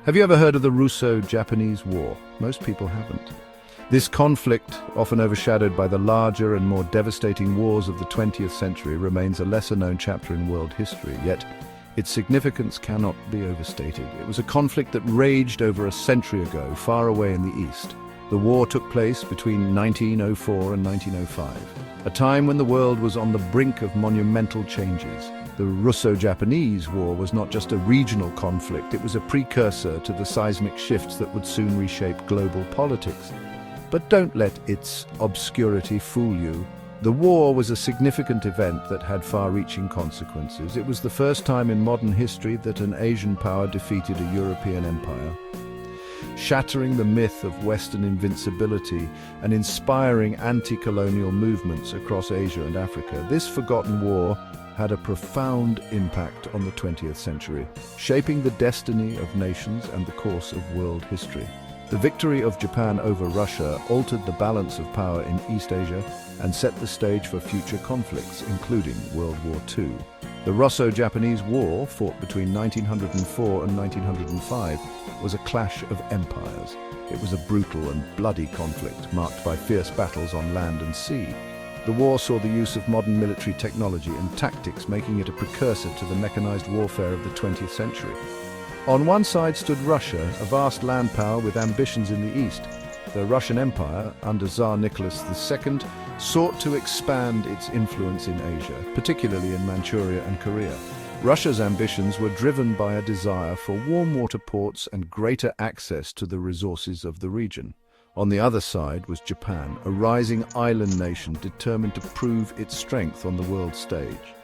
Have you ever heard of the Russo-Japanese War? Most people haven't. This conflict, often overshadowed by the larger and more devastating wars of the 20th century, remains a lesser-known chapter in world history, yet its significance cannot be overstated. It was a conflict that raged over a century ago, far away in the East. The war took place between 1904 and 1905, a time when the world was on the brink of monumental changes. The Russo-Japanese War was not just a regional conflict, it was a precursor to the seismic shifts that would soon reshape global politics. But don't let its obscurity fool you. The war was a significant event that had far-reaching consequences. It was the first time in modern history that an Asian power defeated a European empire, shattering the myth of Western invincibility and inspiring anti-colonial movements across Asia and Africa. This forgotten war had a profound impact on the 20th century, shaping the destiny of nations and the course of world history. The victory of Japan over Russia altered the balance of power in East Asia and set the stage for future conflicts, including World War II. The Russo-Japanese War, fought between 1904 and 1905, was a clash of empires. It was a brutal and bloody conflict, marked by fierce battles on land and sea. The war saw the use of modern military technology and tactics, making it a precursor to the mechanized warfare of the 20th century. On one side stood Russia, a vast land power with ambitions in the east. The Russian Empire, under Tsar Nicholas II, sought to expand its influence in Asia, particularly in Manchuria and Korea. Russia's ambitions were driven by a desire for warm water ports and greater access to the resources of the region. On the other side was Japan, a rising island nation determined to prove its strength on the world stage.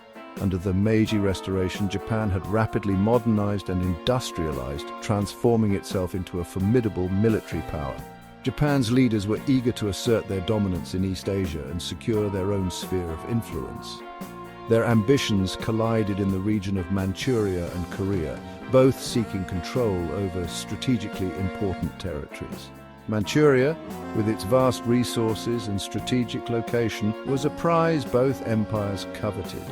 Under the Meiji Restoration, Japan had rapidly modernized and industrialized, transforming itself into a formidable military power. Japan's leaders were eager to assert their dominance in East Asia and secure their own sphere of influence. Their ambitions collided in the region of Manchuria and Korea, both seeking control over strategically important territories. Manchuria, with its vast resources and strategic location, was a prize both empires coveted.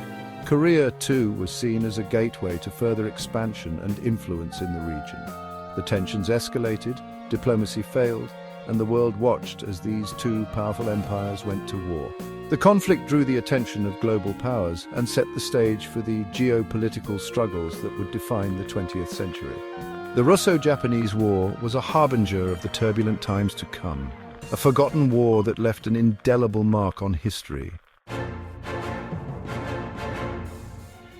Korea, too, was seen as a gateway to further expansion and influence in the region. The tensions escalated, diplomacy failed, and the world watched as these two powerful empires went to war. The conflict drew the attention of global powers and set the stage for the geopolitical struggles that would define the 20th century. The Russo-Japanese War was a harbinger of the turbulent times to come, a forgotten war that left an indelible mark on history.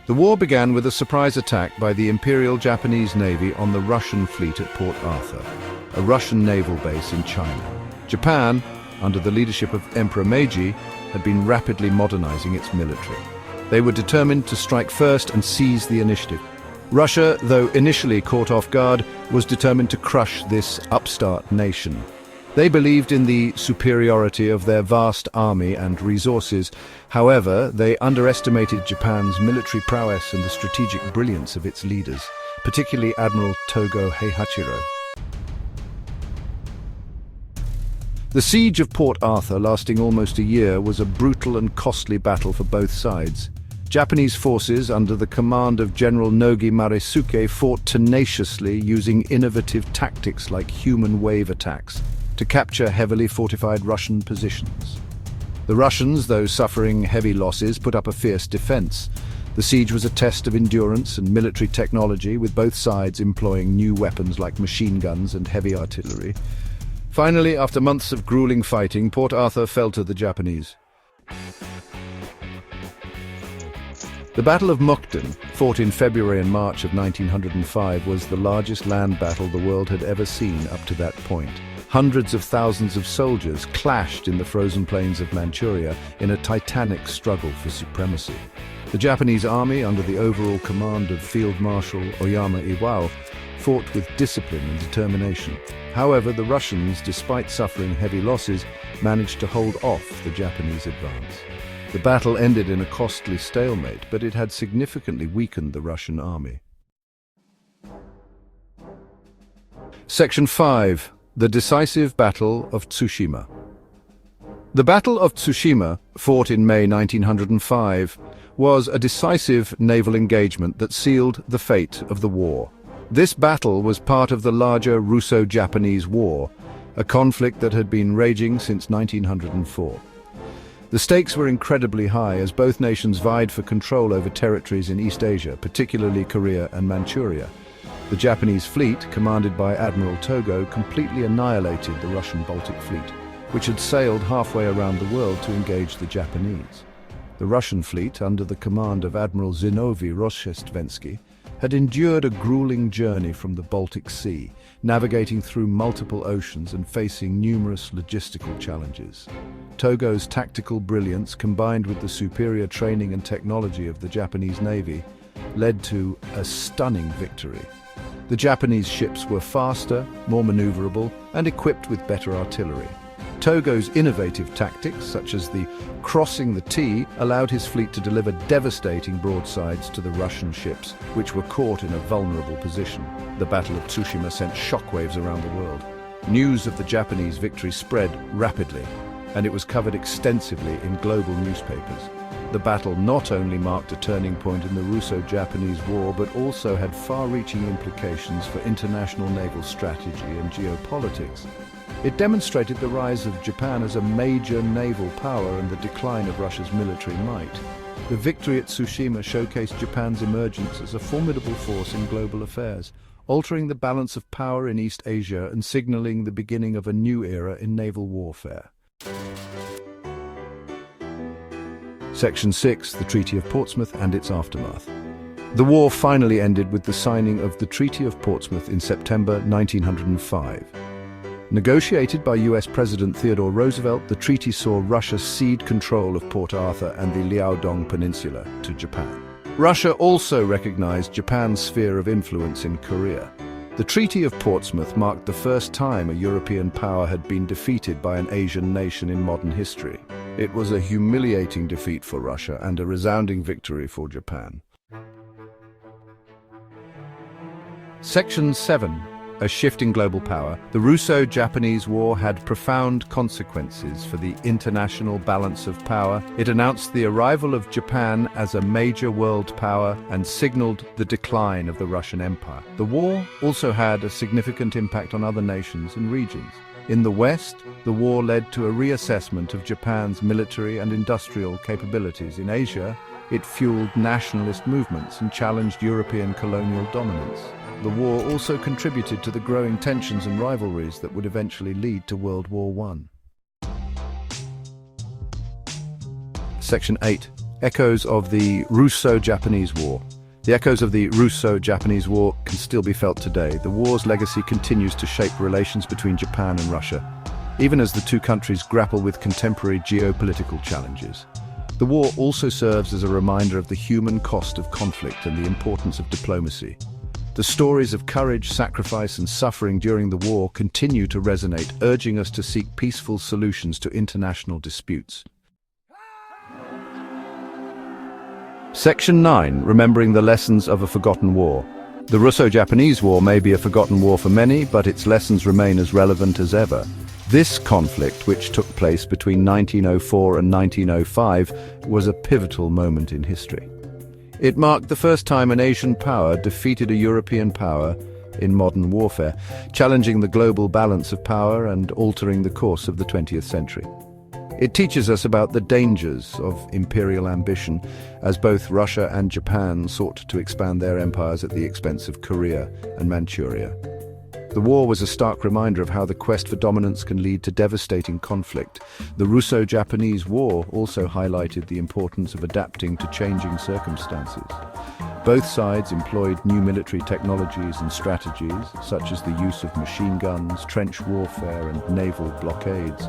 The war began with a surprise attack by the Imperial Japanese Navy on the Russian fleet at Port Arthur, a Russian naval base in China. Japan, under the leadership of Emperor Meiji, had been rapidly modernizing its military. They were determined to strike first and seize the initiative. Russia, though initially caught off guard, was determined to crush this upstart nation. They believed in the superiority of their vast army and resources. However, they underestimated Japan's military prowess and the strategic brilliance of its leaders, particularly Admiral Togo Heihachiro. The siege of Port Arthur, lasting almost a year, was a brutal and costly battle for both sides. Japanese forces, under the command of General Nogi Maresuke, fought tenaciously, using innovative tactics like human wave attacks to capture heavily fortified Russian positions. The Russians, though suffering heavy losses, put up a fierce defense. The siege was a test of endurance and military technology, with both sides employing new weapons like machine guns and heavy artillery. Finally, after months of grueling fighting, Port Arthur fell to the Japanese. The Battle of Mukden, fought in February and March of 1905, was the largest land battle the world had ever seen up to that point. Hundreds of thousands of soldiers clashed in the frozen plains of Manchuria in a titanic struggle for supremacy. The Japanese army, under the overall command of Field Marshal Oyama Iwao, fought with discipline and determination. However, the Russians, despite suffering heavy losses, managed to hold off the Japanese advance. The battle ended in a costly stalemate, but it had significantly weakened the Russian army. Section 5. The Decisive Battle of Tsushima. The Battle of Tsushima, fought in May 1905, was a decisive naval engagement that sealed the fate of the war. This battle was part of the larger Russo-Japanese War, a conflict that had been raging since 1904. The stakes were incredibly high as both nations vied for control over territories in East Asia, particularly Korea and Manchuria. The Japanese fleet, commanded by Admiral Togo, completely annihilated the Russian Baltic Fleet, which had sailed halfway around the world to engage the Japanese. The Russian fleet, under the command of Admiral Zinovy Rozhestvensky, had endured a grueling journey from the Baltic Sea, navigating through multiple oceans and facing numerous logistical challenges. Togo's tactical brilliance, combined with the superior training and technology of the Japanese Navy, led to a stunning victory. The Japanese ships were faster, more maneuverable, and equipped with better artillery. Togo's innovative tactics, such as the crossing the T, allowed his fleet to deliver devastating broadsides to the Russian ships, which were caught in a vulnerable position. The Battle of Tsushima sent shockwaves around the world. News of the Japanese victory spread rapidly, and it was covered extensively in global newspapers. The battle not only marked a turning point in the Russo-Japanese War, but also had far-reaching implications for international naval strategy and geopolitics. It demonstrated the rise of Japan as a major naval power and the decline of Russia's military might. The victory at Tsushima showcased Japan's emergence as a formidable force in global affairs, altering the balance of power in East Asia and signaling the beginning of a new era in naval warfare. Section 6, the Treaty of Portsmouth and its aftermath. The war finally ended with the signing of the Treaty of Portsmouth in September 1905. Negotiated by US President Theodore Roosevelt, the treaty saw Russia cede control of Port Arthur and the Liaodong Peninsula to Japan. Russia also recognized Japan's sphere of influence in Korea. The Treaty of Portsmouth marked the first time a European power had been defeated by an Asian nation in modern history. It was a humiliating defeat for Russia and a resounding victory for Japan. Section 7. A shift in global power. The Russo-Japanese War had profound consequences for the international balance of power. It announced the arrival of Japan as a major world power and signaled the decline of the Russian Empire. The war also had a significant impact on other nations and regions. In the West, the war led to a reassessment of Japan's military and industrial capabilities. In Asia, it fueled nationalist movements and challenged European colonial dominance. The war also contributed to the growing tensions and rivalries that would eventually lead to World War I. Section 8. Echoes of the Russo-Japanese War. The echoes of the Russo-Japanese War can still be felt today. The war's legacy continues to shape relations between Japan and Russia, even as the two countries grapple with contemporary geopolitical challenges. The war also serves as a reminder of the human cost of conflict and the importance of diplomacy. The stories of courage, sacrifice, and suffering during the war continue to resonate, urging us to seek peaceful solutions to international disputes. Section 9. Remembering the lessons of a forgotten war. The Russo-Japanese War may be a forgotten war for many, but its lessons remain as relevant as ever. This conflict, which took place between 1904 and 1905, was a pivotal moment in history. It marked the first time an Asian power defeated a European power in modern warfare, challenging the global balance of power and altering the course of the 20th century. It teaches us about the dangers of imperial ambition, as both Russia and Japan sought to expand their empires at the expense of Korea and Manchuria. The war was a stark reminder of how the quest for dominance can lead to devastating conflict. The Russo-Japanese War also highlighted the importance of adapting to changing circumstances. Both sides employed new military technologies and strategies, such as the use of machine guns, trench warfare, and naval blockades.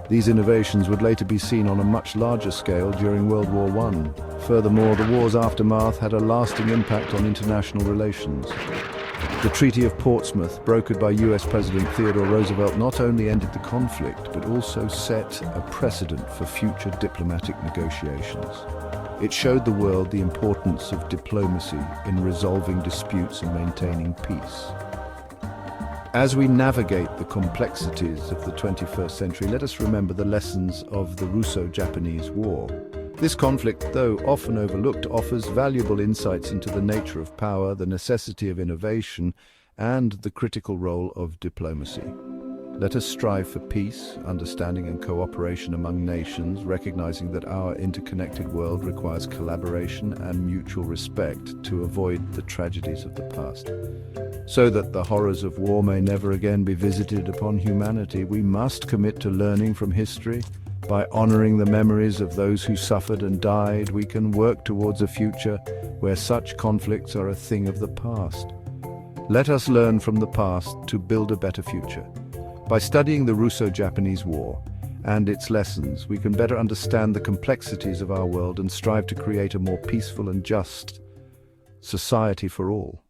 These innovations would later be seen on a much larger scale during World War I. Furthermore, the war's aftermath had a lasting impact on international relations. The Treaty of Portsmouth, brokered by US President Theodore Roosevelt, not only ended the conflict, but also set a precedent for future diplomatic negotiations. It showed the world the importance of diplomacy in resolving disputes and maintaining peace. As we navigate the complexities of the 21st century, let us remember the lessons of the Russo-Japanese War. This conflict, though often overlooked, offers valuable insights into the nature of power, the necessity of innovation, and the critical role of diplomacy. Let us strive for peace, understanding and cooperation among nations, recognizing that our interconnected world requires collaboration and mutual respect to avoid the tragedies of the past. So that the horrors of war may never again be visited upon humanity, we must commit to learning from history. By honoring the memories of those who suffered and died, we can work towards a future where such conflicts are a thing of the past. Let us learn from the past to build a better future. By studying the Russo-Japanese War and its lessons, we can better understand the complexities of our world and strive to create a more peaceful and just society for all.